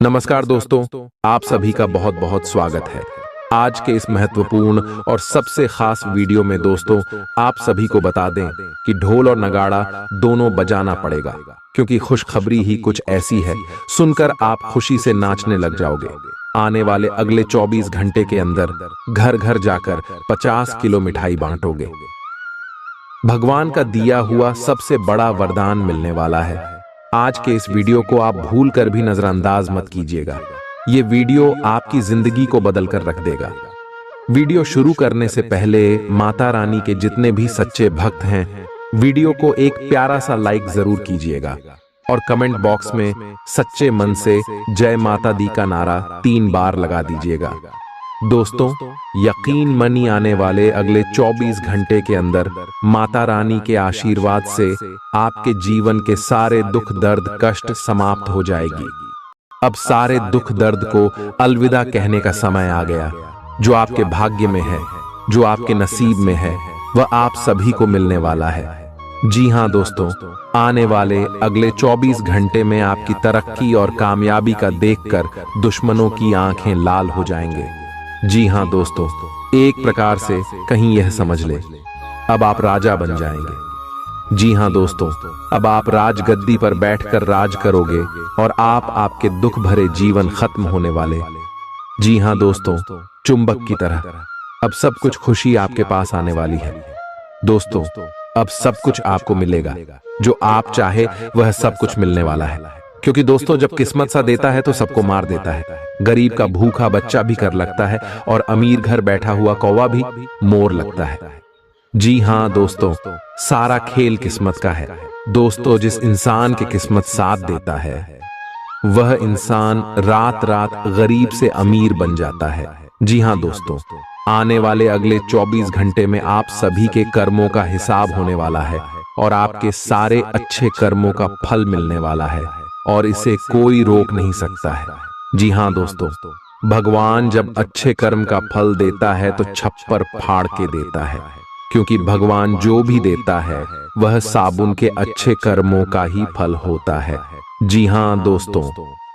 नमस्कार दोस्तों, आप सभी का बहुत बहुत स्वागत है। आज के इस महत्वपूर्ण और सबसे खास वीडियो में दोस्तों आप सभी को बता दें कि ढोल और नगाड़ा दोनों बजाना पड़ेगा, क्योंकि खुशखबरी ही कुछ ऐसी है, सुनकर आप खुशी से नाचने लग जाओगे। आने वाले अगले 24 घंटे के अंदर घर घर जाकर 50 किलो मिठाई बांटोगे। भगवान का दिया हुआ सबसे बड़ा वरदान मिलने वाला है। आज के इस वीडियो को आप भूल कर भी नजरअंदाज मत कीजिएगा। ये वीडियो आपकी जिंदगी को बदल कर रख देगा। वीडियो शुरू करने से पहले माता रानी के जितने भी सच्चे भक्त हैं, वीडियो को एक प्यारा सा लाइक जरूर कीजिएगा और कमेंट बॉक्स में सच्चे मन से जय माता दी का नारा 3 बार लगा दीजिएगा। दोस्तों, यकीन मानी आने वाले अगले 24 घंटे के अंदर माता रानी के आशीर्वाद से आपके जीवन के सारे दुख दर्द कष्ट समाप्त हो जाएगी। अब सारे दुख दर्द को अलविदा कहने का समय आ गया। जो आपके भाग्य में है, जो आपके नसीब में है, वह आप सभी को मिलने वाला है। जी हां दोस्तों, आने वाले अगले 24 घंटे में आपकी तरक्की और कामयाबी का देखकर दुश्मनों की आंखें लाल हो जाएंगे। जी हां दोस्तों, एक प्रकार से कहीं यह समझ ले, अब आप राजा बन जाएंगे। जी हां दोस्तों, अब आप राजगद्दी पर बैठकर राज करोगे और आपके दुख भरे जीवन खत्म होने वाले। जी हां दोस्तों, चुंबक की तरह अब सब कुछ खुशी आपके पास आने वाली है। दोस्तों, अब सब कुछ आपको मिलेगा, जो आप चाहे वह सब कुछ मिलने वाला है। क्योंकि दोस्तों, जब किस्मत सा देता है तो सबको मार देता है। गरीब का भूखा बच्चा भी कर लगता है और अमीर घर बैठा हुआ कौवा भी मोर लगता है। जी हां दोस्तों, सारा खेल किस्मत का है। दोस्तों, जिस इंसान की किस्मत साथ देता है वह इंसान रात रात गरीब से अमीर बन जाता है। जी हां दोस्तों, आने वाले अगले 24 घंटे में आप सभी के कर्मों का हिसाब होने वाला है और आपके सारे अच्छे कर्मों का फल मिलने वाला है और इसे कोई रोक नहीं सकता है। जी हां दोस्तों, भगवान जब अच्छे कर्म का फल देता है तो छप्पर फाड़ के देता है, क्योंकि भगवान जो भी देता है वह साबुन के अच्छे कर्मों का ही फल होता है। जी हां दोस्तों,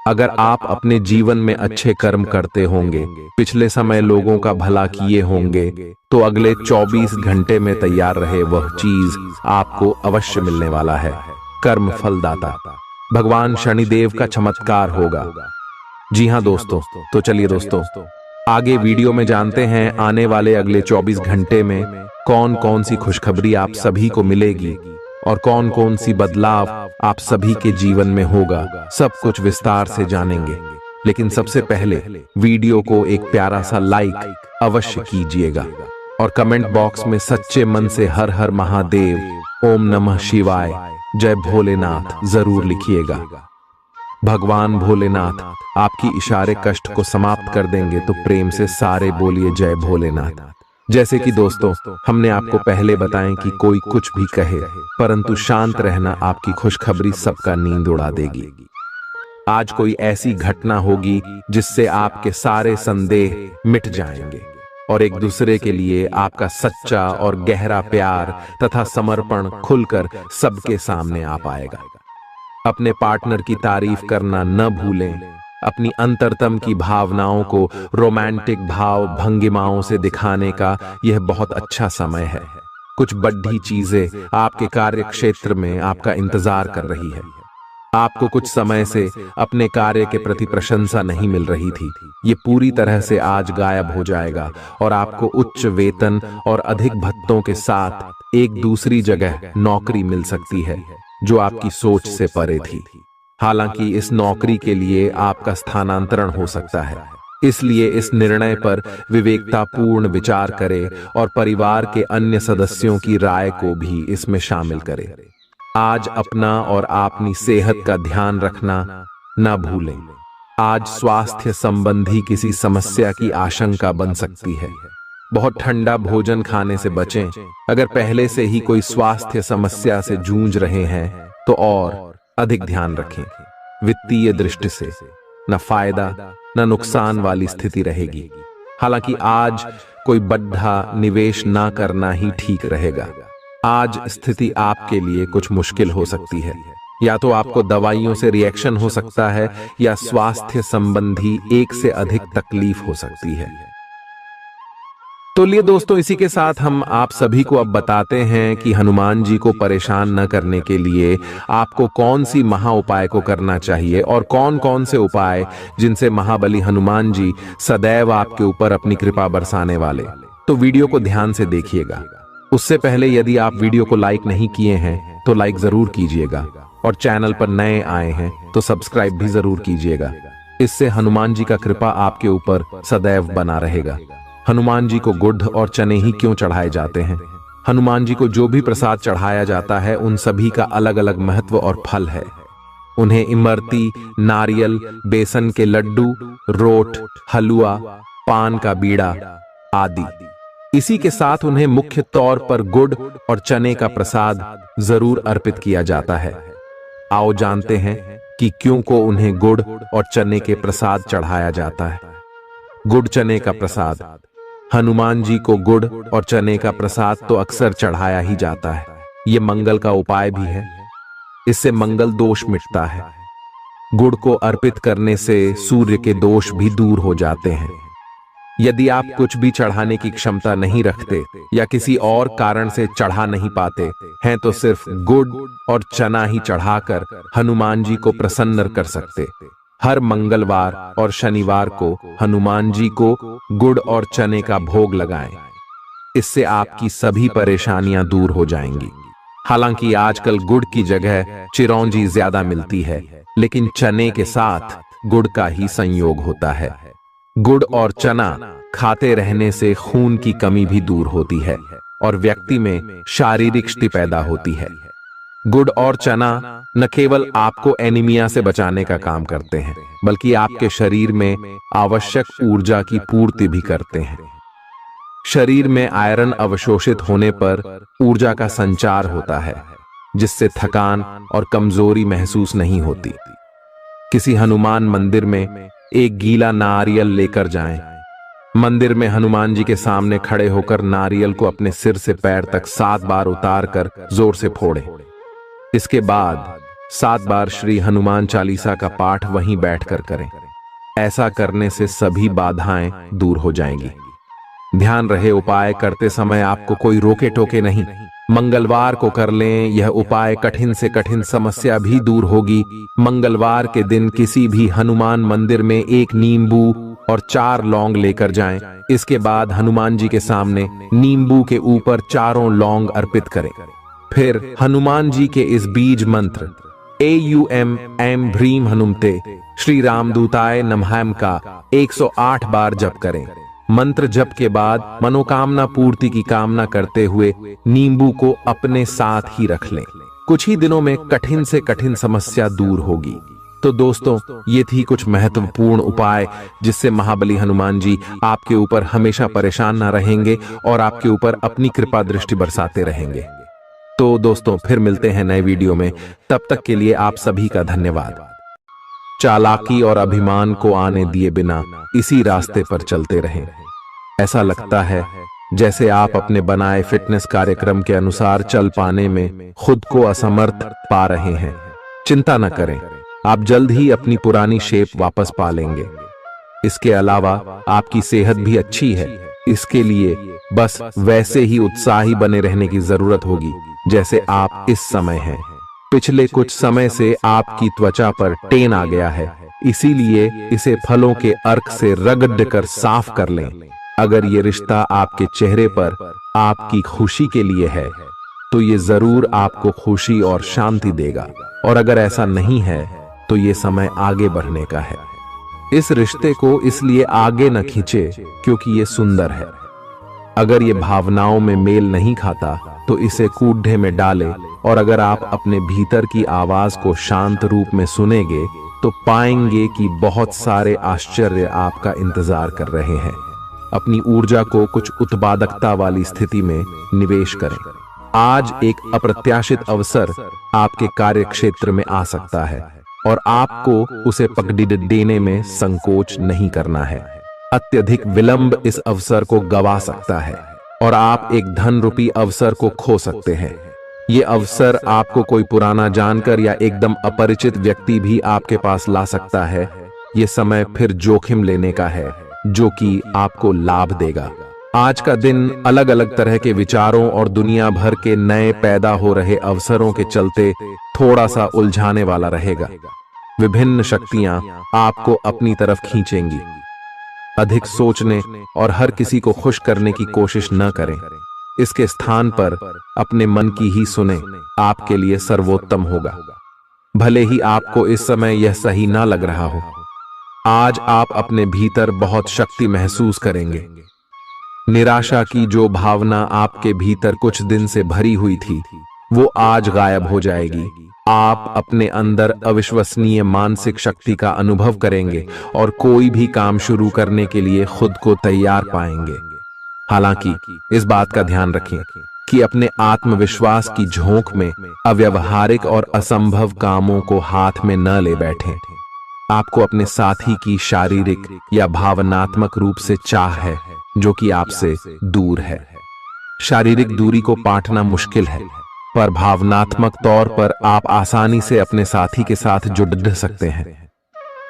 अगर आप अपने जीवन में अच्छे कर्म करते होंगे, पिछले समय लोगों का भला किए होंगे, तो अगले 24 घंटे में तैयार रहे वह चीज आपको अवश्य मिलने वाला है। कर्म फलदाता भगवान शनिदेव का चमत्कार होगा। जी हां दोस्तों, तो चलिए दोस्तों, आगे वीडियो में जानते हैं आने वाले अगले 24 घंटे में कौन कौन सी खुशखबरी आप सभी को मिलेगी और कौन कौन सी बदलाव आप सभी के जीवन में होगा। सब कुछ विस्तार से जानेंगे, लेकिन सबसे पहले वीडियो को एक प्यारा सा लाइक अवश्य कीजिएगा और कमेंट बॉक्स में सच्चे मन से हर हर महादेव, ओम नमः शिवाय, जय भोलेनाथ जरूर लिखिएगा। भगवान भोलेनाथ आपकी इशारे कष्ट को समाप्त कर देंगे, तो प्रेम से सारे बोलिए जय भोलेनाथ। जैसे कि दोस्तों, हमने आपको पहले बताएं कि कोई कुछ भी कहे, परंतु शांत रहना आपकी खुशखबरी सबका नींद उड़ा देगी। आज कोई ऐसी घटना होगी जिससे आपके सारे संदेह मिट जाएंगे और एक दूसरे के लिए आपका सच्चा और गहरा प्यार तथा समर्पण खुलकर सबके सामने आ पाएगा। अपने पार्टनर की तारीफ करना न भूलें। अपनी अंतरतम की भावनाओं को रोमांटिक भाव भंगिमाओं से दिखाने का यह बहुत अच्छा समय है। कुछ बड़ी चीजें आपके कार्य क्षेत्र में आपका इंतजार कर रही है। आपको कुछ समय से अपने कार्य के प्रति प्रशंसा नहीं मिल रही थी, ये पूरी तरह से आज गायब हो जाएगा और आपको उच्च वेतन और अधिक भत्तों के साथ एक दूसरी जगह नौकरी मिल सकती है जो आपकी सोच से परे थी। हालांकि इस नौकरी के लिए आपका स्थानांतरण हो सकता है, इसलिए इस निर्णय पर विवेकतापूर्ण विचार करें और परिवार के अन्य सदस्यों की राय को भी इसमें शामिल करें। आज अपना और अपनी सेहत का ध्यान रखना न भूलें। आज स्वास्थ्य संबंधी किसी समस्या की आशंका बन सकती है। बहुत ठंडा भोजन खाने से बचें। अगर पहले से ही कोई स्वास्थ्य समस्या से जूझ रहे हैं तो और अधिक ध्यान रखें। वित्तीय दृष्टि से न फायदा न नुकसान वाली स्थिति रहेगी। हालांकि आज कोई बड़ा निवेश ना करना ही ठीक रहेगा। आज स्थिति आपके लिए कुछ मुश्किल हो सकती है, या तो आपको दवाइयों से रिएक्शन हो सकता है या स्वास्थ्य संबंधी एक से अधिक तकलीफ हो सकती है। तो लिए दोस्तों, इसी के साथ हम आप सभी को अब बताते हैं कि हनुमान जी को परेशान न करने के लिए आपको कौन सी महा उपाय को करना चाहिए और कौन कौन से उपाय जिनसे महाबली हनुमान जी सदैव आपके ऊपर अपनी कृपा बरसाने वाले। तो वीडियो को ध्यान से देखिएगा। उससे पहले यदि आप वीडियो को लाइक नहीं किए हैं तो लाइक जरूर कीजिएगा और चैनल पर नए आए हैं तो सब्सक्राइब भी जरूर कीजिएगा। इससे हनुमान जी का कृपा आपके ऊपर सदैव बना रहेगा। हनुमान जी को गुड़ और चने ही क्यों चढ़ाए जाते हैं? हनुमान जी को जो भी प्रसाद चढ़ाया जाता है उन सभी का अलग अलग महत्व और फल है। उन्हें इमरती, नारियल, बेसन के लड्डू, रोट, हलवा, पान का बीड़ा आदि। इसी के साथ उन्हें मुख्य तौर पर गुड़ और चने का प्रसाद जरूर अर्पित किया जाता है। आओ जानते हैं कि क्यों को उन्हें गुड़ और चने के प्रसाद चढ़ाया जाता है। गुड़ चने का प्रसाद। हनुमान जी को गुड़ और चने का प्रसाद तो अक्सर चढ़ाया ही जाता है। ये मंगल का उपाय भी है। इससे मंगल दोष मिटता है। गुड़ को अर्पित करने से सूर्य के दोष भी दूर हो जाते हैं। यदि आप कुछ भी चढ़ाने की क्षमता नहीं रखते या किसी और कारण से चढ़ा नहीं पाते हैं तो सिर्फ गुड़ और चना ही चढ़ाकर हनुमान जी को प्रसन्न कर सकते। हर मंगलवार और शनिवार को हनुमान जी को गुड़ और चने का भोग लगाएं। इससे आपकी सभी परेशानियां दूर हो जाएंगी। हालांकि आजकल गुड़ की जगह चिरौंजी ज्यादा मिलती है, लेकिन चने के साथ गुड़ का ही संयोग होता है। गुड़ और चना खाते रहने से खून की कमी भी दूर होती है और व्यक्ति में शारीरिक शक्ति पैदा होती है। गुड़ और चना न केवल आपको एनीमिया से बचाने का काम करते हैं, बल्कि आपके शरीर में आवश्यक ऊर्जा की पूर्ति भी करते हैं। शरीर में आयरन अवशोषित होने पर ऊर्जा का संचार होता है, जिससे थकान और कमजोरी महसूस नहीं होती। किसी हनुमान मंदिर में एक गीला नारियल लेकर जाएं। मंदिर में हनुमान जी के सामने खड़े होकर नारियल को अपने सिर से पैर तक 7 बार उतार कर जोर से फोड़ें। इसके बाद 7 बार श्री हनुमान चालीसा का पाठ वहीं बैठकर करें। ऐसा करने से सभी बाधाएं दूर हो जाएंगी। ध्यान रहे, उपाय करते समय आपको कोई रोके टोके नहीं। मंगलवार को कर लें। यह उपाय कठिन से कठिन समस्या भी दूर होगी। मंगलवार के दिन किसी भी हनुमान मंदिर में 1 नींबू और 4 लौंग लेकर जाएं। इसके बाद हनुमान जी के सामने नींबू के ऊपर 4 लौंग अर्पित करें। फिर हनुमान जी के इस बीज मंत्र AUM ऐं ह्रीं हनुमते श्री रामदूताय नमः का 108 बार जप करें। मंत्र जप के बाद मनोकामना पूर्ति की कामना करते हुए नींबू को अपने साथ ही रख लें। कुछ ही दिनों में कठिन से कठिन समस्या दूर होगी। तो दोस्तों, ये थी कुछ महत्वपूर्ण उपाय जिससे महाबली हनुमान जी आपके ऊपर हमेशा परेशान ना रहेंगे और आपके ऊपर अपनी कृपा दृष्टि बरसाते रहेंगे। तो दोस्तों, फिर मिलते हैं नए वीडियो में। तब तक के लिए आप सभी का धन्यवाद। चालाकी और अभिमान को आने दिए बिना इसी रास्ते पर चलते रहें। ऐसा लगता है जैसे आप अपने बनाए फिटनेस कार्यक्रम के अनुसार चल पाने में खुद को असमर्थ पा रहे हैं। चिंता न करें, आप जल्द ही अपनी पुरानी शेप वापस पा लेंगे। इसके अलावा आपकी सेहत भी अच्छी है। इसके लिए बस वैसे ही उत्साही बने रहने की जरूरत होगी जैसे आप इस समय हैं। पिछले कुछ समय से आपकी त्वचा पर टेन आ गया है, इसीलिए इसे फलों के अर्क से रगड़ कर साफ कर लें। अगर ये रिश्ता आपके चेहरे पर आपकी खुशी के लिए है तो ये जरूर आपको खुशी और शांति देगा, और अगर ऐसा नहीं है तो ये समय आगे बढ़ने का है। इस रिश्ते को इसलिए आगे न खींचे क्योंकि ये सुंदर है। अगर ये भावनाओं में मेल नहीं खाता तो इसे कूढ़े में डाले, और अगर आप अपने भीतर की आवाज को शांत रूप में सुनेंगे तो पाएंगे कि बहुत सारे आश्चर्य आपका इंतजार कर रहे हैं। अपनी ऊर्जा को कुछ उत्पादकता वाली स्थिति में निवेश करें। आज एक अप्रत्याशित अवसर आपके कार्य क्षेत्र में आ सकता है और आपको उसे पकड़ देने में संकोच नहीं करना है। अत्यधिक विलंब इस अवसर को गवा सकता है और आप एक धन रूपी अवसर को खो सकते हैं। ये अवसर आपको कोई पुराना जानकर या एकदम अपरिचित व्यक्ति भी आपके पास ला सकता है। ये समय फिर जोखिम लेने का है जो कि आपको लाभ देगा। आज का दिन अलग अलग तरह के विचारों और दुनिया भर के नए पैदा हो रहे अवसरों के चलते थोड़ा सा उलझाने वाला रहेगा। विभिन्न शक्तियां आपको अपनी तरफ खींचेंगी। अधिक सोचने और हर किसी को खुश करने की कोशिश न करें। इसके स्थान पर अपने मन की ही सुने, आपके लिए सर्वोत्तम होगा। भले ही आपको इस समय यह सही ना लग रहा हो, आज आप अपने भीतर बहुत शक्ति महसूस करेंगे। निराशा की जो भावना आपके भीतर कुछ दिन से भरी हुई थी, वो आज गायब हो जाएगी। आप अपने अंदर अविश्वसनीय मानसिक शक्ति का अनुभव करेंगे और कोई भी काम शुरू करने के लिए खुद को तैयार पाएंगे। हालांकि इस बात का ध्यान रखें कि अपने आत्मविश्वास की झोंक में अव्यावहारिक और असंभव कामों को हाथ में न ले बैठें। आपको अपने साथी की शारीरिक या भावनात्मक रूप से चाह है जो कि आपसे दूर है। शारीरिक दूरी को पाटना मुश्किल है, पर भावनात्मक तौर पर आप आसानी से अपने साथी के साथ जुड़ सकते हैं।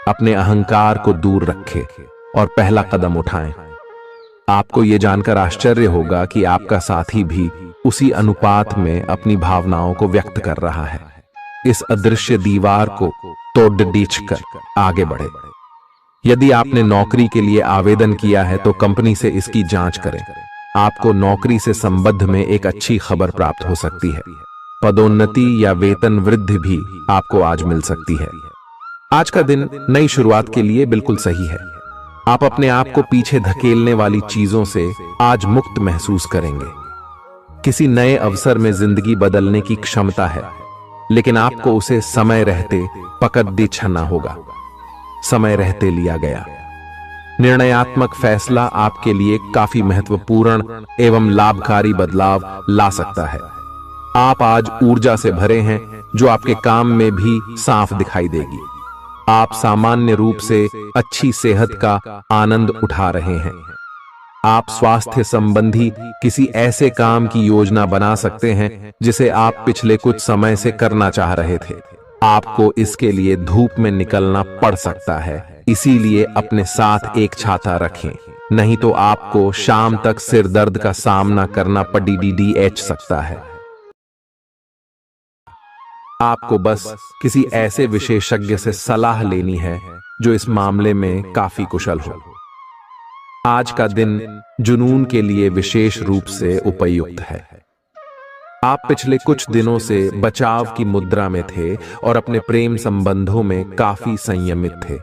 अपने अहंकार को दूर रखें और पहला कदम उठाएं। आपको यह जानकर आश्चर्य होगा कि आपका साथी भी उसी अनुपात में अपनी भावनाओं को व्यक्त कर रहा है। इस अदृश्य दीवार को तोड़ आगे बढ़े। यदि आपने नौकरी के लिए आवेदन किया है तो कंपनी से इसकी जांच करें। आपको नौकरी से संबंध में एक अच्छी खबर प्राप्त हो सकती है। पदोन्नति या वेतन वृद्धि भी आपको आज मिल सकती है। आज का दिन नई शुरुआत के लिए बिल्कुल सही है। आप अपने आप को पीछे धकेलने वाली चीजों से आज मुक्त महसूस करेंगे। किसी नए अवसर में जिंदगी बदलने की क्षमता है, लेकिन आपको उसे समय रहते पकड़ छना होगा। समय रहते लिया गया निर्णयात्मक फैसला आपके लिए काफी महत्वपूर्ण एवं लाभकारी बदलाव ला सकता है। आप आज ऊर्जा से भरे हैं जो आपके काम में भी साफ दिखाई देगी। आप सामान्य रूप से अच्छी सेहत का आनंद उठा रहे हैं। आप स्वास्थ्य संबंधी किसी ऐसे काम की योजना बना सकते हैं जिसे आप पिछले कुछ समय से करना चाह रहे थे। आपको इसके लिए धूप में निकलना पड़ सकता है, इसीलिए अपने साथ एक छाता रखें, नहीं तो आपको शाम तक सिर दर्द का सामना करना पड़ सकता है। आपको बस किसी ऐसे विशेषज्ञ से सलाह लेनी है जो इस मामले में काफी कुशल हो। आज का दिन जुनून के लिए विशेष रूप से उपयुक्त है। आप पिछले कुछ दिनों से बचाव की मुद्रा में थे और अपने प्रेम संबंधों में काफी संयमित थे,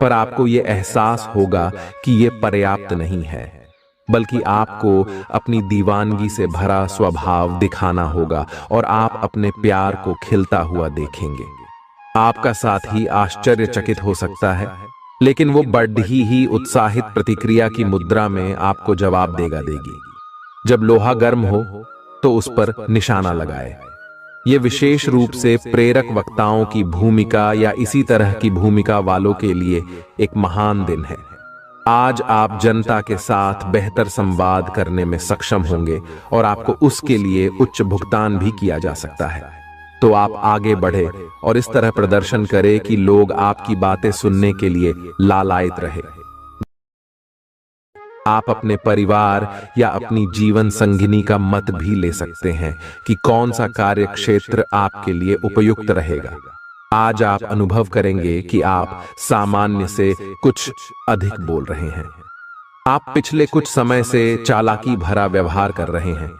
पर आपको यह एहसास होगा कि यह पर्याप्त नहीं है, बल्कि आपको अपनी दीवानगी से भरा स्वभाव दिखाना होगा और आप अपने प्यार को खिलता हुआ देखेंगे। आपका साथी आश्चर्यचकित हो सकता है, लेकिन वो बड़ी ही उत्साहित प्रतिक्रिया की मुद्रा में आपको जवाब देगी। जब लोहा गर्म हो तो उस पर निशाना लगाए। ये विशेष रूप से प्रेरक वक्ताओं की भूमिका या इसी तरह की भूमिका वालों के लिए एक महान दिन है। आज आप जनता के साथ बेहतर संवाद करने में सक्षम होंगे और आपको उसके लिए उच्च भुगतान भी किया जा सकता है। तो आप आगे बढ़े और इस तरह प्रदर्शन करें कि लोग आपकी बातें सुनने के लिए लालायित रहे। आप अपने परिवार या अपनी जीवन संगिनी का मत भी ले सकते हैं कि कौन सा कार्य क्षेत्र आपके लिए उपयुक्त रहेगा। आज आप अनुभव करेंगे कि आप सामान्य से कुछ अधिक बोल रहे हैं। आप पिछले कुछ समय से चालाकी भरा व्यवहार कर रहे हैं,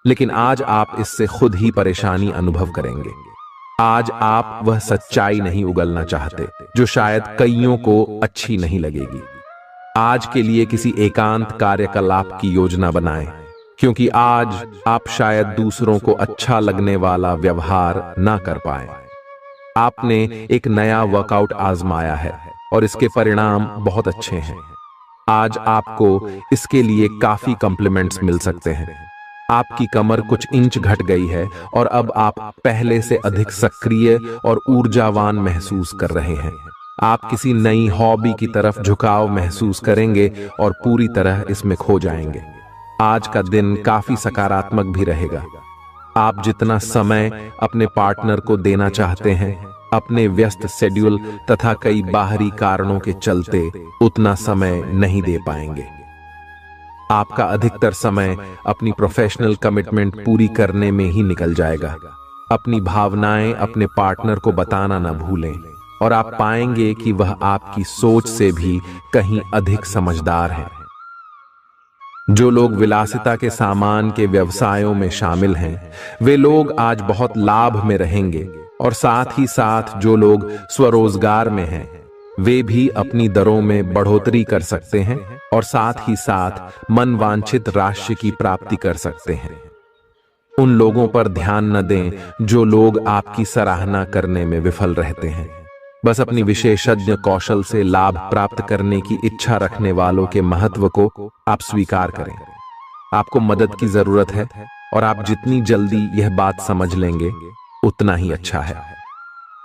लेकिन आज आप इससे खुद ही परेशानी अनुभव करेंगे। आज आप वह सच्चाई नहीं उगलना चाहते जो शायद कईयों को अच्छी नहीं लगेगी। आज के लिए किसी एकांत कार्यकलाप की योजना बनाएं, क्योंकि आज आप शायद दूसरों को अच्छा लगने वाला व्यवहार ना कर पाए। आपने एक नया वर्कआउट आजमाया है और इसके परिणाम बहुत अच्छे हैं। आज आपको इसके लिए काफी कॉम्प्लीमेंट्स मिल सकते हैं। आपकी कमर कुछ इंच घट गई है और अब आप पहले से अधिक सक्रिय और ऊर्जावान महसूस कर रहे हैं। आप किसी नई हॉबी की तरफ झुकाव महसूस करेंगे और पूरी तरह इसमें खो जाएंगे। आज का दिन काफी सकारात्मक भी रहेगा। आप जितना समय अपने पार्टनर को देना चाहते हैं, अपने व्यस्त शेड्यूल तथा कई बाहरी कारणों के चलते उतना समय नहीं दे पाएंगे। आपका अधिकतर समय अपनी प्रोफेशनल कमिटमेंट पूरी करने में ही निकल जाएगा। अपनी भावनाएं अपने पार्टनर को बताना न भूलें और आप पाएंगे कि वह आपकी सोच से भी कहीं अधिक समझदार है। जो लोग विलासिता के सामान के व्यवसायों में शामिल हैं, वे लोग आज बहुत लाभ में रहेंगे और साथ ही साथ जो लोग स्वरोजगार में हैं, वे भी अपनी दरों में बढ़ोतरी कर सकते हैं और साथ ही साथ मनवांछित राशि की प्राप्ति कर सकते हैं। उन लोगों पर ध्यान न दें जो लोग आपकी सराहना करने में विफल रहते हैं। बस अपनी विशेषज्ञ कौशल से लाभ प्राप्त करने की इच्छा रखने वालों के महत्व को आप स्वीकार करें। आपको मदद की जरूरत है और आप जितनी जल्दी यह बात समझ लेंगे उतना ही अच्छा है।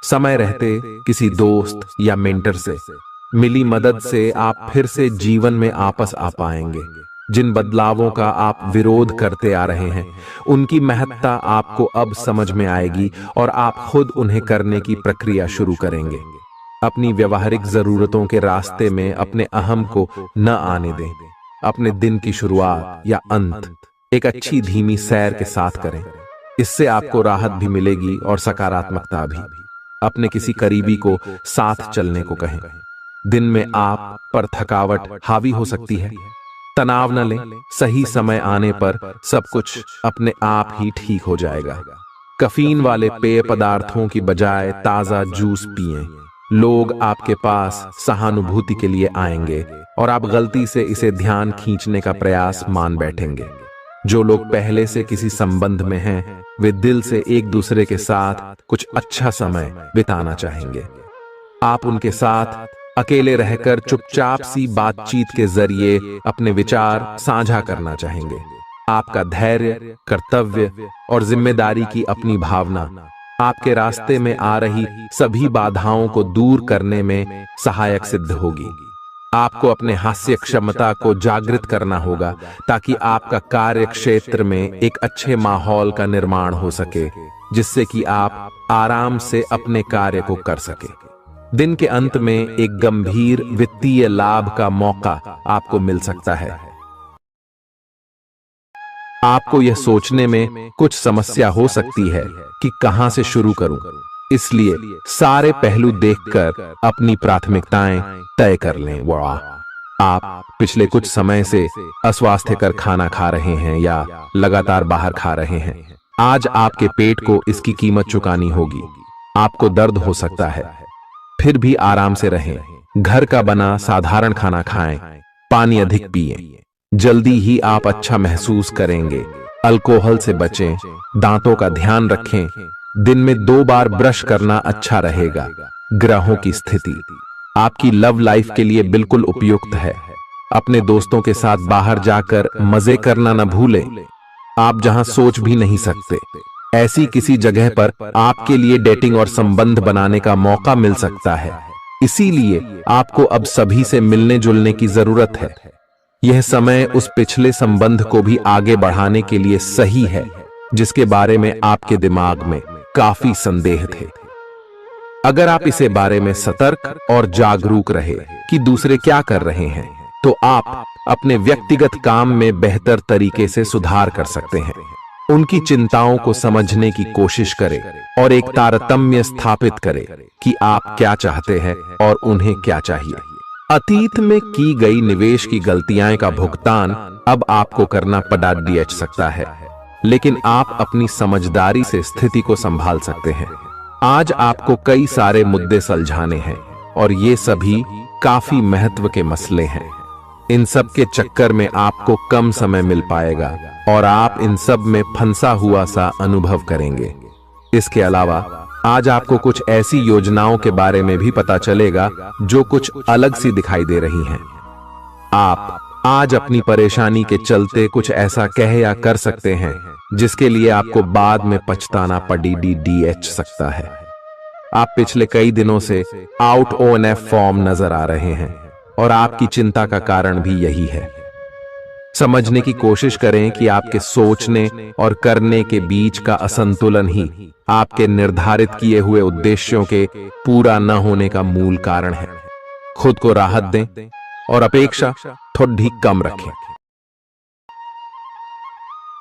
समय रहते किसी दोस्त या मेंटर से मिली मदद से आप फिर से जीवन में वापस आ पाएंगे। जिन बदलावों का आप विरोध करते आ रहे हैं, उनकी महत्ता आपको अब समझ में आएगी और आप खुद उन्हें करने की प्रक्रिया शुरू करेंगे। अपनी व्यवहारिक जरूरतों के रास्ते में अपने अहम को न आने दें। अपने दिन की शुरुआत या अंत एक अच्छी धीमी सैर के साथ करें। इससे आपको राहत भी मिलेगी और सकारात्मकता भी। अपने किसी करीबी को साथ चलने को कहें। दिन में आप पर थकावट हावी हो सकती है, तनाव न लें। सही समय आने पर सब कुछ अपने आप ही ठीक हो जाएगा। कैफीन वाले पेय पदार्थों की बजाय ताजा जूस पिएं। लोग आपके पास सहानुभूति के लिए आएंगे और आप गलती से इसे ध्यान खींचने का प्रयास मान बैठेंगे। जो लोग पहले से किसी संबंध में हैं, वे दिल से एक दूसरे के साथ कुछ अच्छा समय बिताना चाहेंगे। आप उनके साथ अकेले रहकर चुपचाप सी बातचीत के जरिए अपने विचार साझा करना चाहेंगे। आपका धैर्य, कर्तव्य और जिम्मेदारी की अपनी भावना आपके रास्ते में आ रही सभी बाधाओं को दूर करने में सहायक सिद्ध होगी। आपको अपने हास्य क्षमता को जागृत करना होगा ताकि आपका कार्य क्षेत्र में एक अच्छे माहौल का निर्माण हो सके, जिससे कि आप आराम से अपने कार्य को कर सके। दिन के अंत में एक गंभीर वित्तीय लाभ का मौका आपको मिल सकता है। आपको यह सोचने में कुछ समस्या हो सकती है कि कहां से शुरू करूं, इसलिए सारे पहलू देखकर अपनी प्राथमिकताएं तय कर लें। आप पिछले कुछ समय से अस्वास्थ्यकर खाना खा रहे हैं या लगातार बाहर खा रहे हैं। आज आपके पेट को इसकी कीमत चुकानी होगी। आपको दर्द हो सकता है, फिर भी आराम से रहें। घर का बना साधारण खाना खाएं, पानी अधिक पिएं। जल्दी ही आप अच्छा महसूस करेंगे। अल्कोहल से बचें, दांतों का ध्यान रखें। दिन में 2 बार ब्रश करना अच्छा रहेगा। ग्रहों की स्थिति आपकी लव लाइफ के लिए बिल्कुल उपयुक्त है। अपने दोस्तों के साथ बाहर जाकर मजे करना न भूलें। आप जहां सोच भी नहीं सकते, ऐसी किसी जगह पर आपके लिए डेटिंग और संबंध बनाने का मौका मिल सकता है। इसीलिए आपको अब सभी से मिलने जुलने की जरूरत है। यह समय उस पिछले संबंध को भी आगे बढ़ाने के लिए सही है जिसके बारे में आपके दिमाग में काफी संदेह थे। अगर आप इसे बारे में सतर्क और जागरूक रहे कि दूसरे क्या कर रहे हैं, तो आप अपने व्यक्तिगत काम में बेहतर तरीके से सुधार कर सकते हैं। उनकी चिंताओं को समझने की कोशिश करें और एक तारतम्य स्थापित करें कि आप क्या चाहते हैं और उन्हें क्या चाहिए। अतीत में की गई निवेश की गलतियां का भुगतान अब आपको करना पड़ सकता है, लेकिन आप अपनी समझदारी से स्थिति को संभाल सकते हैं। आज आपको कई सारे मुद्दे सुलझाने हैं और ये सभी काफी महत्व के मसले हैं। इन सब के चक्कर में आपको कम समय मिल पाएगा और आप इन सब में फंसा हुआ सा अनुभव करेंगे। इसके अलावा आज आपको कुछ ऐसी योजनाओं के बारे में भी पता चलेगा जो कुछ अलग सी दिखाई दे रही हैं। आप आज अपनी परेशानी के चलते कुछ ऐसा कह या कर सकते हैं जिसके लिए आपको बाद में पछताना पड़ सकता है। आप पिछले कई दिनों से आउट ऑन फॉर्म नजर आ रहे हैं और आपकी चिंता का कारण भी यही है। समझने की कोशिश करें कि आपके सोचने और करने के बीच का असंतुलन ही आपके निर्धारित किए हुए उद्देश्यों के पूरा न होने का मूल कारण है। खुद को राहत दें और अपेक्षा थोड़ी कम रखें।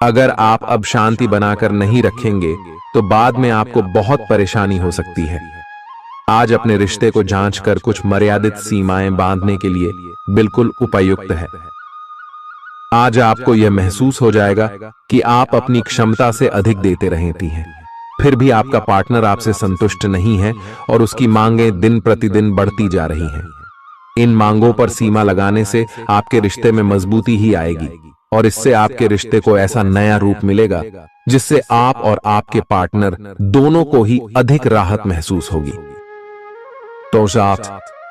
अगर आप अब शांति बनाकर नहीं रखेंगे तो बाद में आपको बहुत परेशानी हो सकती है। आज अपने रिश्ते को जांचकर कुछ मर्यादित सीमाएं बांधने के लिए बिल्कुल उपयुक्त है। आज आपको यह महसूस हो जाएगा कि आप अपनी क्षमता से अधिक देते रहती हैं, फिर भी आपका पार्टनर आपसे संतुष्ट नहीं है और उसकी मांगें दिन प्रतिदिन बढ़ती जा रही हैं। इन मांगों पर सीमा लगाने से आपके रिश्ते में मजबूती ही आएगी और इससे आपके रिश्ते को ऐसा नया रूप मिलेगा जिससे आप और आपके पार्टनर दोनों को ही अधिक राहत महसूस होगी। तो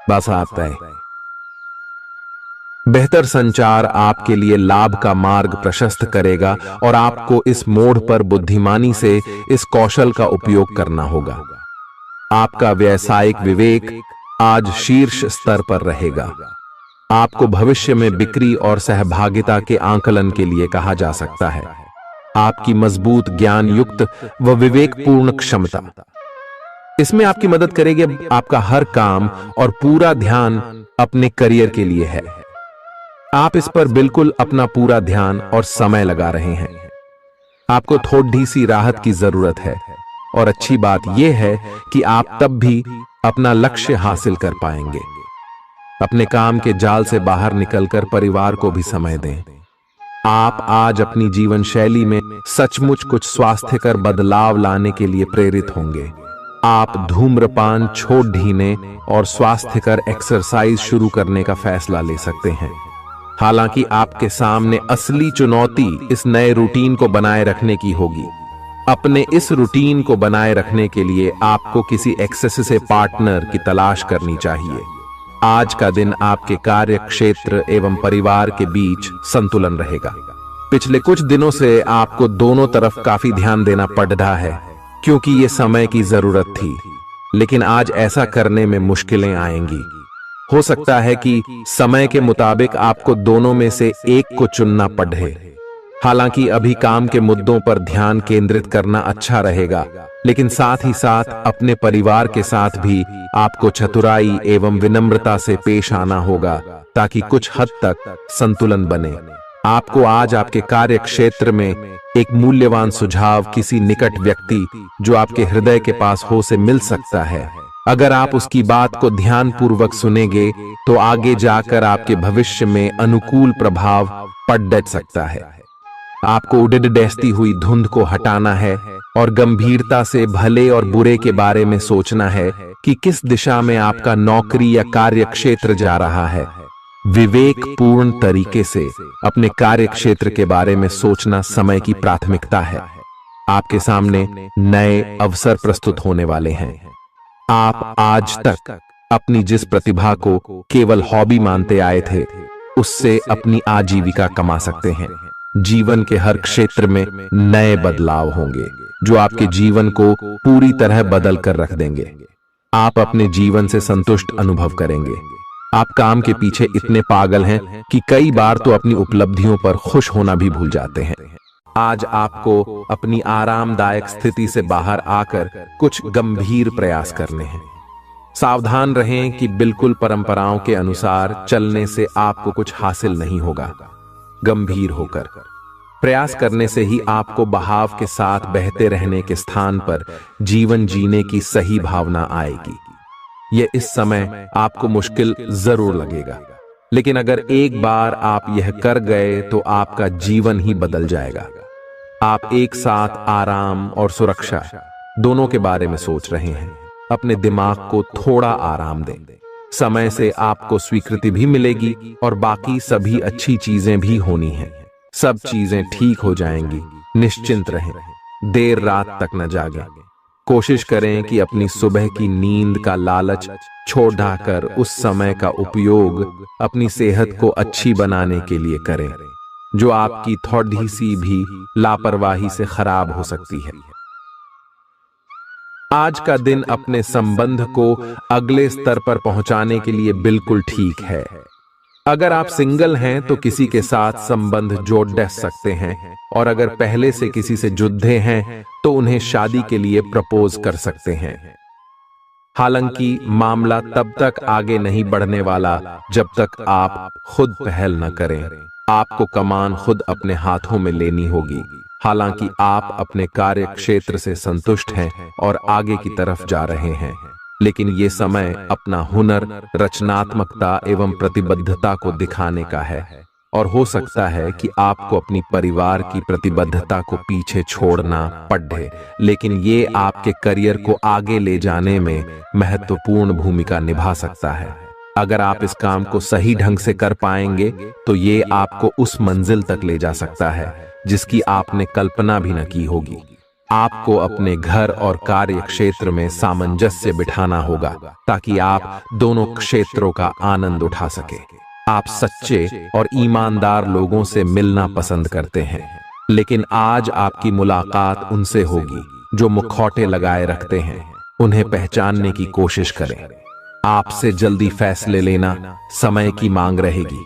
बस आता है। बेहतर संचार आपके लिए लाभ का मार्ग प्रशस्त करेगा और आपको इस मोड़ पर बुद्धिमानी से इस कौशल का उपयोग करना होगा। आपका व्यावसायिक विवेक आज शीर्ष स्तर पर रहेगा। आपको भविष्य में बिक्री और सहभागिता के आंकलन के लिए कहा जा सकता है। आपकी मजबूत ज्ञान युक्त व विवेकपूर्ण क्षमता इसमें आपकी मदद करेगी। आपका हर काम और पूरा ध्यान अपने करियर के लिए है। आप इस पर बिल्कुल अपना पूरा ध्यान और समय लगा रहे हैं। आपको थोड़ी सी राहत की जरूरत है और अच्छी बात यह है कि आप तब भी अपना लक्ष्य हासिल कर पाएंगे। अपने काम के जाल से बाहर निकलकर परिवार को भी समय दें। आप आज अपनी जीवन शैली में सचमुच कुछ स्वास्थ्यकर बदलाव लाने के लिए प्रेरित होंगे। आप धूम्रपान छोड़ देने और स्वास्थ्यकर एक्सरसाइज शुरू करने का फैसला ले सकते हैं। हालांकि आपके सामने असली चुनौती इस नए रूटीन को बनाए रखने की होगी। अपने इस रूटीन को बनाए रखने के लिए आपको किसी एक्सेस से पार्टनर की तलाश करनी चाहिए। आज का दिन आपके कार्य क्षेत्र एवं परिवार के बीच संतुलन रहेगा। पिछले कुछ दिनों से आपको दोनों तरफ काफी ध्यान देना पड़ रहा है क्योंकि ये समय की जरूरत थी, लेकिन आज ऐसा करने में मुश्किलें आएंगी। हो सकता है कि समय के मुताबिक आपको दोनों में से एक को चुनना पड़े। हालांकि अभी काम के मुद्दों पर ध्यान केंद्रित करना अच्छा रहेगा, लेकिन साथ ही साथ अपने परिवार के साथ भी आपको चतुराई एवं विनम्रता से पेश आना होगा ताकि कुछ हद तक संतुलन बने। आपको आज आपके कार्य क्षेत्र में एक मूल्यवान सुझाव किसी निकट व्यक्ति जो आपके हृदय के पास हो से मिल सकता है। अगर आप उसकी बात को ध्यानपूर्वक सुनेंगे तो आगे जाकर आपके भविष्य में अनुकूल प्रभाव पड़ सकता है। आपको उड़ती हुई धुंध को हटाना है और गंभीरता से भले और बुरे के बारे में सोचना है कि किस दिशा में आपका नौकरी या कार्य क्षेत्र जा रहा है। विवेकपूर्ण तरीके से अपने कार्य क्षेत्र के बारे में सोचना समय की प्राथमिकता है। आपके सामने नए अवसर प्रस्तुत होने वाले हैं। आप आज तक अपनी जिस प्रतिभा को केवल हॉबी मानते आए थे, उससे अपनी आजीविका कमा सकते हैं। जीवन के हर क्षेत्र में नए बदलाव होंगे जो आपके जीवन को पूरी तरह बदल कर रख देंगे। आप अपने जीवन से संतुष्ट अनुभव करेंगे। आप काम के पीछे इतने पागल हैं कि कई बार तो अपनी उपलब्धियों पर खुश होना भी भूल जाते हैं। आज आपको अपनी आरामदायक स्थिति से बाहर आकर कुछ गंभीर प्रयास करने हैं। सावधान रहें कि बिल्कुल परंपराओं के अनुसार चलने से आपको कुछ हासिल नहीं होगा। गंभीर होकर प्रयास करने से ही आपको बहाव के साथ बहते रहने के स्थान पर जीवन जीने की सही भावना आएगी। यह इस समय आपको मुश्किल जरूर लगेगा, लेकिन अगर एक बार आप यह कर गए तो आपका जीवन ही बदल जाएगा। आप एक साथ आराम और सुरक्षा दोनों के बारे में सोच रहे हैं। अपने दिमाग को थोड़ा आराम दें। समय से आपको स्वीकृति भी मिलेगी और बाकी सभी अच्छी चीजें भी होनी हैं। सब चीजें ठीक हो जाएंगी। निश्चिंत रहें। देर रात तक न जागें। कोशिश करें कि अपनी सुबह की नींद का लालच छोड़कर उस समय का उपयोग अपनी सेहत को अच्छी बनाने के लिए करें, जो आपकी थोड़ी सी भी लापरवाही से खराब हो सकती है। आज का दिन अपने संबंध को अगले स्तर पर पहुंचाने के लिए बिल्कुल ठीक है। अगर आप सिंगल हैं तो किसी के साथ संबंध जोड़ सकते हैं, और अगर पहले से किसी से जुड़े हैं तो उन्हें शादी के लिए प्रपोज कर सकते हैं। हालांकि मामला तब तक आगे नहीं बढ़ने वाला जब तक आप खुद पहल न करें। आपको कमान खुद अपने हाथों में लेनी होगी। हालांकि आप अपने कार्य क्षेत्र से संतुष्ट हैं और आगे की तरफ जा रहे हैं, लेकिन ये समय अपना हुनर, रचनात्मकता एवं प्रतिबद्धता को दिखाने का है। और हो सकता है कि आपको अपनी परिवार की प्रतिबद्धता को पीछे छोड़ना पड़े, लेकिन ये आपके करियर को आगे ले जाने में महत्वपूर्ण भूमिका निभा सकता है। अगर आप इस काम को सही ढंग से कर पाएंगे तो ये आपको उस मंजिल तक ले जा सकता है जिसकी आपने कल्पना भी न की होगी। आपको अपने घर और कार्य क्षेत्र में सामंजस्य बिठाना होगा ताकि आप दोनों क्षेत्रों का आनंद उठा सके। आप सच्चे और ईमानदार लोगों से मिलना पसंद करते हैं, लेकिन आज आपकी मुलाकात उनसे होगी जो मुखौटे लगाए रखते हैं। उन्हें पहचानने की कोशिश करें। आपसे जल्दी फैसले लेना समय की मांग रहेगी।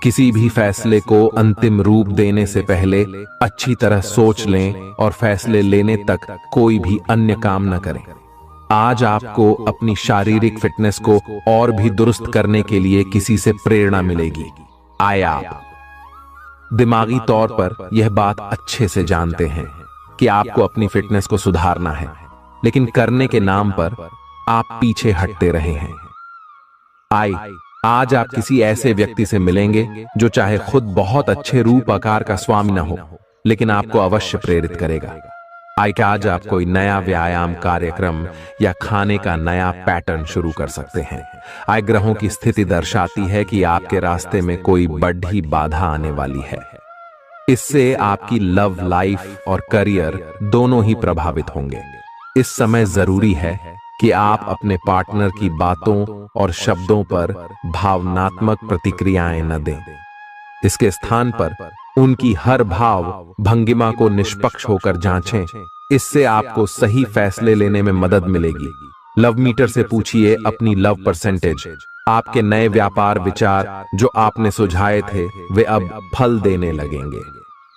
किसी भी फैसले को अंतिम रूप देने से पहले अच्छी तरह सोच लें और फैसले लेने तक कोई भी अन्य काम न करें। आज आपको अपनी शारीरिक फिटनेस को और भी दुरुस्त करने के लिए किसी से प्रेरणा मिलेगी। आप दिमागी तौर पर यह बात अच्छे से जानते हैं कि आपको अपनी फिटनेस को सुधारना है, लेकिन करने के नाम पर आप पीछे हटते रहे हैं। आज आप किसी ऐसे व्यक्ति से मिलेंगे जो चाहे खुद बहुत अच्छे रूप आकार का स्वामी न हो, लेकिन आपको अवश्य प्रेरित करेगा। आज आप कोई नया व्यायाम कार्यक्रम या खाने का नया पैटर्न शुरू कर सकते हैं। ग्रहों की स्थिति दर्शाती है कि आपके रास्ते में कोई बड़ी बाधा आने वाली है। इससे आपकी लव लाइफ और करियर दोनों ही प्रभावित होंगे। इस समय जरूरी है कि आप अपने पार्टनर की बातों और शब्दों पर भावनात्मक प्रतिक्रियाएं न दें। इसके स्थान पर उनकी हर भाव भंगिमा को निष्पक्ष होकर जांचें। इससे आपको सही फैसले लेने में मदद मिलेगी। लव मीटर से पूछिए अपनी लव परसेंटेज। आपके नए व्यापार विचार जो आपने सुझाए थे वे अब फल देने लगेंगे।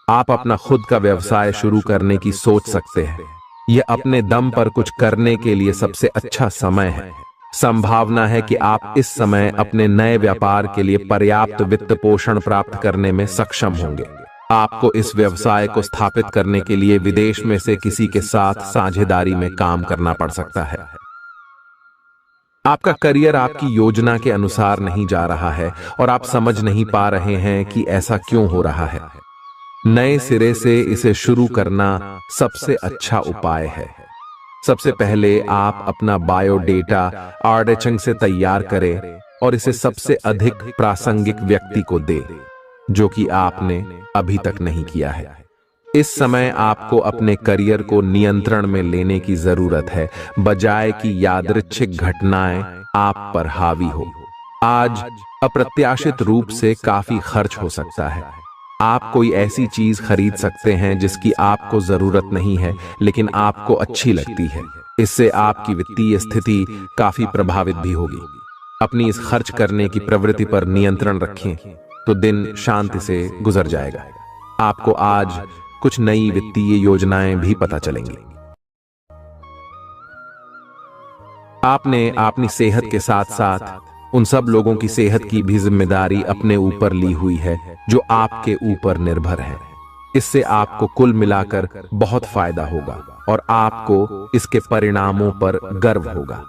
आप अपना खुद का व्यवसाय शुरू करने की सोच सकते हैं। यह अपने दम पर कुछ करने के लिए सबसे अच्छा समय है। संभावना है कि आप इस समय अपने नए व्यापार के लिए पर्याप्त वित्त पोषण प्राप्त करने में सक्षम होंगे। आपको इस व्यवसाय को स्थापित करने के लिए विदेश में से किसी के साथ साझेदारी में काम करना पड़ सकता है। आपका करियर आपकी योजना के अनुसार नहीं जा रहा है और आप समझ नहीं पा रहे हैं कि ऐसा क्यों हो रहा है। नए सिरे से इसे शुरू करना सबसे अच्छा उपाय है। सबसे पहले आप अपना बायोडेटा आर्डचंग से तैयार करें और इसे सबसे अधिक प्रासंगिक व्यक्ति को दें, जो कि आपने अभी तक नहीं किया है। इस समय आपको अपने करियर को नियंत्रण में लेने की जरूरत है, बजाय कि यादृच्छिक घटनाएं आप पर हावी हो। आज अप्रत्याशित रूप से काफी खर्च हो सकता है। आप कोई ऐसी चीज खरीद सकते हैं जिसकी आपको जरूरत नहीं है, लेकिन आपको अच्छी लगती है। इससे आपकी वित्तीय स्थिति काफी प्रभावित भी होगी। अपनी इस खर्च करने की प्रवृत्ति पर नियंत्रण रखें तो दिन शांति से गुजर जाएगा। आपको आज कुछ नई वित्तीय योजनाएं भी पता चलेंगी। आपने अपनी सेहत के साथ साथ उन सब लोगों की सेहत की भी जिम्मेदारी अपने ऊपर ली हुई है जो आपके ऊपर निर्भर है। इससे आपको कुल मिलाकर बहुत फायदा होगा और आपको इसके परिणामों पर गर्व होगा।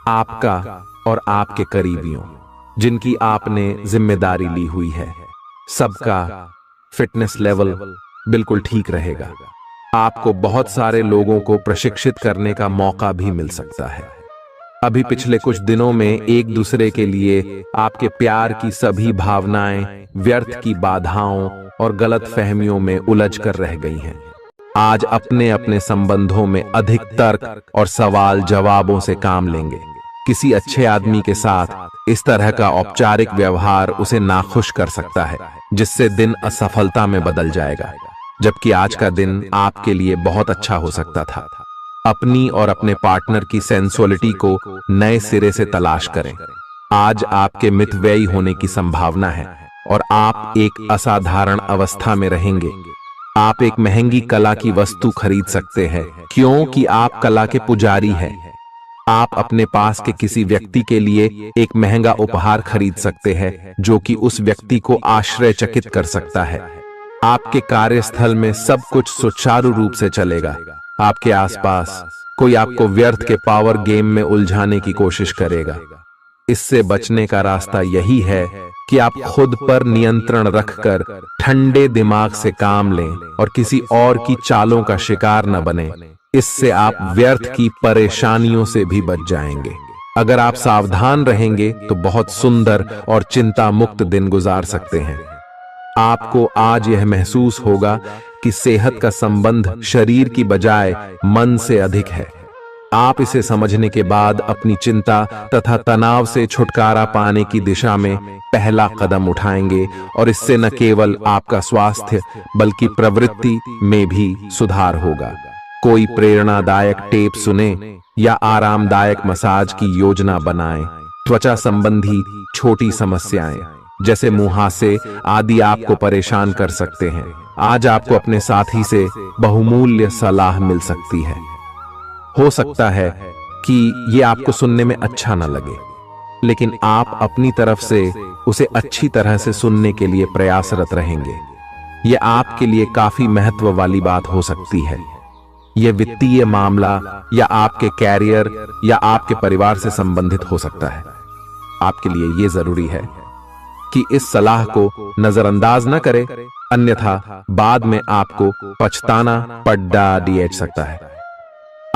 आपका और आपके करीबियों जिनकी आपने जिम्मेदारी ली हुई है, सबका फिटनेस लेवल बिल्कुल ठीक रहेगा। आपको बहुत सारे लोगों को प्रशिक्षित करने का मौका भी मिल सकता है। अभी पिछले कुछ दिनों में एक दूसरे के लिए आपके प्यार की सभी भावनाएं व्यर्थ की बाधाओं और गलत फहमियों में उलझ कर रह गई हैं। आज अपने अपने संबंधों में अधिक तर्क और सवाल जवाबों से काम लेंगे। किसी अच्छे आदमी के साथ इस तरह का औपचारिक व्यवहार उसे नाखुश कर सकता है, जिससे दिन असफलता में बदल जाएगा, जबकि आज का दिन आपके लिए बहुत अच्छा हो सकता था। अपनी और अपने पार्टनर की सेंसुअलिटी को नए सिरे से तलाश करें। आज आपके मितव्ययी होने की संभावना है और आप एक असाधारण अवस्था में रहेंगे। आप एक महंगी कला की वस्तु खरीद सकते हैं क्योंकि आप कला के पुजारी हैं। आप अपने पास के किसी व्यक्ति के लिए एक महंगा उपहार खरीद सकते हैं जो कि उस व्यक्ति को आश्चर्यचकित कर सकता है। आपके कार्यस्थल में सब कुछ सुचारू रूप से चलेगा। आपके आसपास कोई आपको व्यर्थ के पावर गेम में उलझाने की कोशिश करेगा। इससे बचने का रास्ता यही है कि आप खुद पर नियंत्रण रखकर ठंडे दिमाग से काम लें और किसी और की चालों का शिकार न बने। इससे आप व्यर्थ की परेशानियों से भी बच जाएंगे। अगर आप सावधान रहेंगे तो बहुत सुंदर और चिंता मुक्त दिन गुजार सकते हैं। आपको आज यह महसूस होगा कि सेहत का संबंध शरीर की बजाय मन से अधिक है। आप इसे समझने के बाद अपनी चिंता तथा तनाव से छुटकारा पाने की दिशा में पहला कदम उठाएंगे और इससे न केवल आपका स्वास्थ्य बल्कि प्रवृत्ति में भी सुधार होगा। कोई प्रेरणादायक टेप सुने या आरामदायक मसाज की योजना बनाएं। त्वचा संबंधी छोटी समस्याएं जैसे मुहासे आदि आपको परेशान कर सकते हैं। आज आपको अपने साथी से बहुमूल्य सलाह मिल सकती है। हो सकता है कि ये आपको सुनने में अच्छा न लगे, लेकिन आप अपनी तरफ से उसे अच्छी तरह से सुनने के लिए प्रयासरत रहेंगे। यह आपके लिए काफी महत्व वाली बात हो सकती है। यह वित्तीय मामला या आपके कैरियर या आपके परिवार से संबंधित हो सकता है। आपके लिए यह जरूरी है कि इस सलाह को नजरअंदाज न करें, अन्यथा बाद में आपको पछताना पड़ सकता है।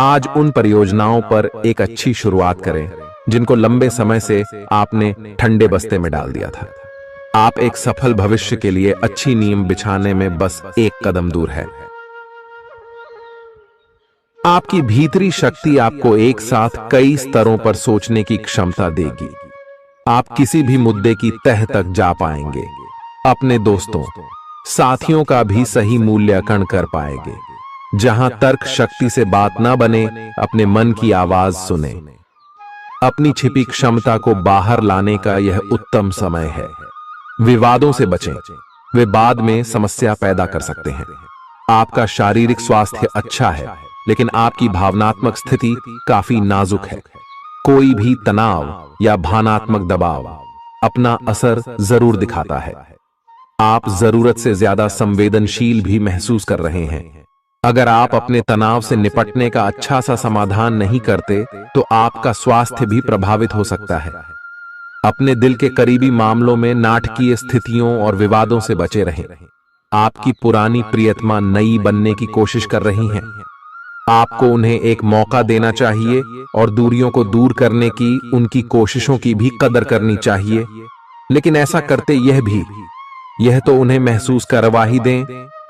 आज उन परियोजनाओं पर एक अच्छी शुरुआत करें जिनको लंबे समय से आपने ठंडे बस्ते में डाल दिया था। आप एक सफल भविष्य के लिए अच्छी नींव बिछाने में बस एक कदम दूर है। आपकी भीतरी शक्ति आपको एक साथ कई स्तरों पर सोचने की क्षमता देगी। आप किसी भी मुद्दे की तह तक जा पाएंगे। अपने दोस्तों, साथियों का भी सही मूल्यांकन कर पाएंगे। जहां तर्क शक्ति से बात ना बने, अपने मन की आवाज सुने। अपनी छिपी क्षमता को बाहर लाने का यह उत्तम समय है। विवादों से बचें, वे बाद में समस्या पैदा कर सकते हैं। आपका शारीरिक स्वास्थ्य अच्छा है, लेकिन आपकी भावनात्मक स्थिति काफी नाजुक है। कोई भी तनाव या भावनात्मक दबाव अपना असर जरूर दिखाता है। आप जरूरत से ज्यादा संवेदनशील भी महसूस कर रहे हैं। अगर आप अपने तनाव से निपटने का अच्छा सा समाधान नहीं करते तो आपका स्वास्थ्य भी प्रभावित हो सकता है। अपने दिल के करीबी मामलों में नाटकीय स्थितियों और विवादों से बचे रहें। आपकी पुरानी प्रियतमा नई बनने की कोशिश कर रही हैं। आपको उन्हें एक मौका देना चाहिए और दूरियों को दूर करने की उनकी कोशिशों की भी कदर करनी चाहिए। लेकिन ऐसा करते यह तो उन्हें महसूस करवा ही दें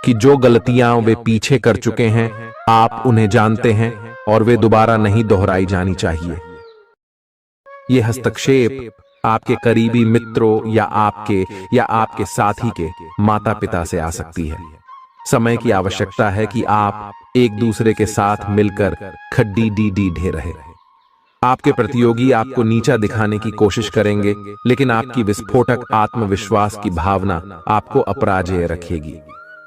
कि जो गलतियां वे पीछे कर चुके हैं आप उन्हें जानते हैं और वे दोबारा नहीं दोहराई जानी चाहिए। यह हस्तक्षेप आपके करीबी मित्रों या आपके साथी के माता पिता से आ सकती है। समय की आवश्यकता है कि आप एक दूसरे के साथ मिलकर खड्डी ढे रहे। आपके प्रतियोगी आपको नीचा दिखाने की कोशिश करेंगे, लेकिन आपकी विस्फोटक आत्मविश्वास की भावना आपको अपराजेय रखेगी।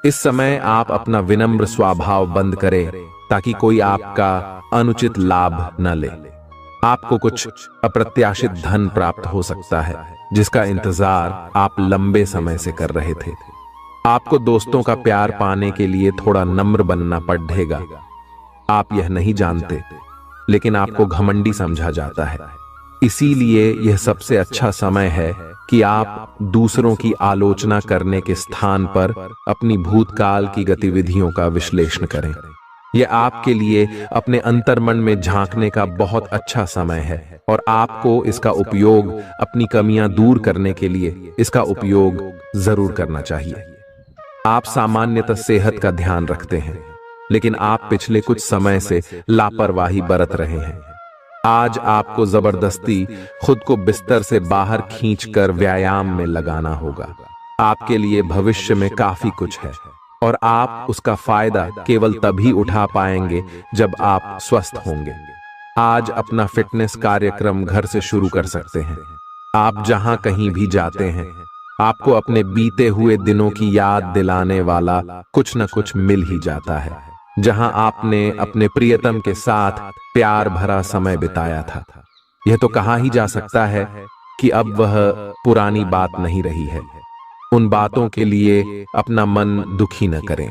इस समय आप अपना विनम्र स्वभाव बंद करें ताकि कोई आपका अनुचित लाभ न ले। आपको कुछ अप्रत्याशित धन प्राप्त हो सकता है जिसका इंतजार आप लंबे समय से कर रहे थे। आपको दोस्तों का प्यार पाने के लिए थोड़ा नम्र बनना पड़ेगा। आप यह नहीं जानते, लेकिन आपको घमंडी समझा जाता है। इसीलिए यह सबसे अच्छा समय है कि आप दूसरों की आलोचना करने के स्थान पर अपनी भूतकाल की गतिविधियों का विश्लेषण करें। यह आपके लिए अपने अंतर्मन में झांकने का बहुत अच्छा समय है और आपको इसका उपयोग अपनी कमियां दूर करने के लिए इसका उपयोग जरूर करना चाहिए। आप सामान्यतः सेहत का ध्यान रखते हैं, लेकिन आप पिछले कुछ समय से लापरवाही बरत रहे हैं। आज आपको जबरदस्ती खुद को बिस्तर से बाहर खींचकर व्यायाम में लगाना होगा। आपके लिए भविष्य में काफी कुछ है और आप उसका फायदा केवल तभी उठा पाएंगे जब आप स्वस्थ होंगे। आज अपना फिटनेस कार्यक्रम घर से शुरू कर सकते हैं। आप जहां कहीं भी जाते हैं, आपको अपने बीते हुए दिनों की याद दिलाने वाला कुछ न कुछ मिल ही जाता है। जहां आपने अपने प्रियतम के साथ प्यार भरा समय बिताया था। यह तो कहा ही जा सकता है कि अब वह पुरानी बात नहीं रही है। उन बातों के लिए अपना मन दुखी न करें।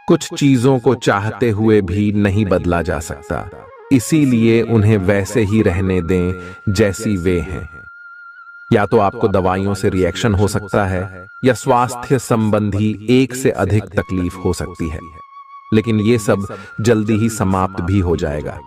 कुछ चीजों को चाहते हुए भी नहीं बदला जा सकता, इसीलिए उन्हें वैसे ही रहने दें जैसी वे हैं। या तो आपको दवाइयों से रिएक्शन हो सकता है, या स्वास्थ्य संबंधी एक से अधिक तकलीफ हो सकती है, लेकिन ये सब जल्दी ही समाप्त भी हो जाएगा।